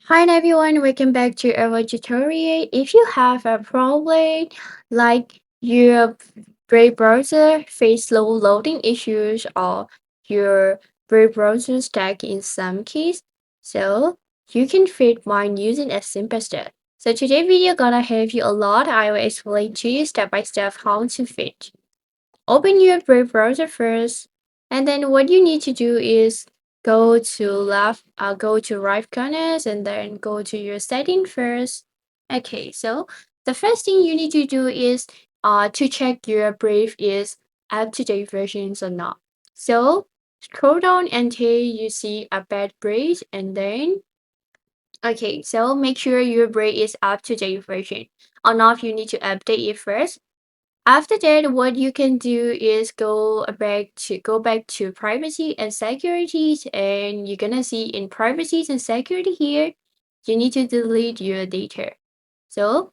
Hi everyone, welcome back to our tutorial. If you have a problem like your Brave browser face slow loading issues or your Brave browser stuck in some keys, so you can fit mine using a simple step. So today video gonna help you a lot. I will explain to you step by step how to fit. Open your Brave browser first, and then what you need to do is go to right corners, and then go to your setting first. Okay, so the first thing you need to do is to check your Brave is up-to-date versions or not. So scroll down until you see a bad Brave, and then okay, so make sure your Brave is up-to-date version. Or not, you need to update it first. After that, what you can do is go back to privacy and securities, and you're gonna see in privacies and security here, you need to delete your data. So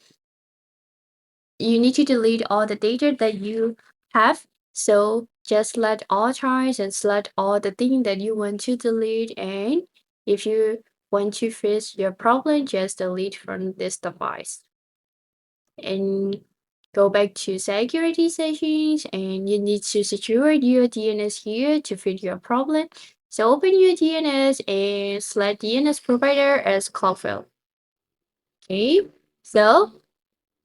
you need to delete all the data that you have. So just select all choice and select all the thing that you want to delete. And if you want to fix your problem, just delete from this device. And go back to security settings, and you need to secure your DNS here to fit your problem. So open your DNS and select DNS provider as Cloudflare. Okay, so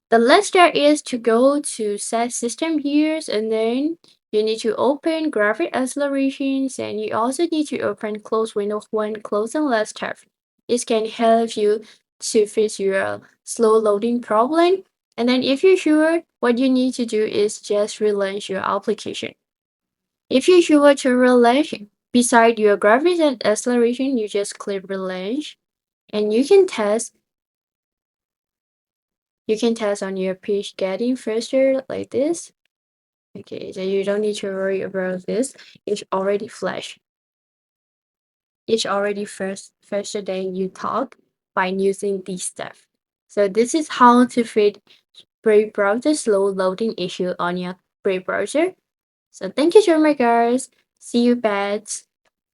the last step is to go to set system years, and then you need to open graphic accelerations, and you also need to open close window when closing last tab. This can help you to fix your slow loading problem. And then if you're sure, what you need to do is just relaunch your application. If you're sure to relaunch, beside your graphics and acceleration, you just click relaunch, and you can test on your page getting faster like this. Okay, so you don't need to worry about this. It's already flash. It's already faster than you thought by using this stuff. So this is how to fit Brave browser slow loading issue on your Brave browser. So thank you so much, guys. See you, bets.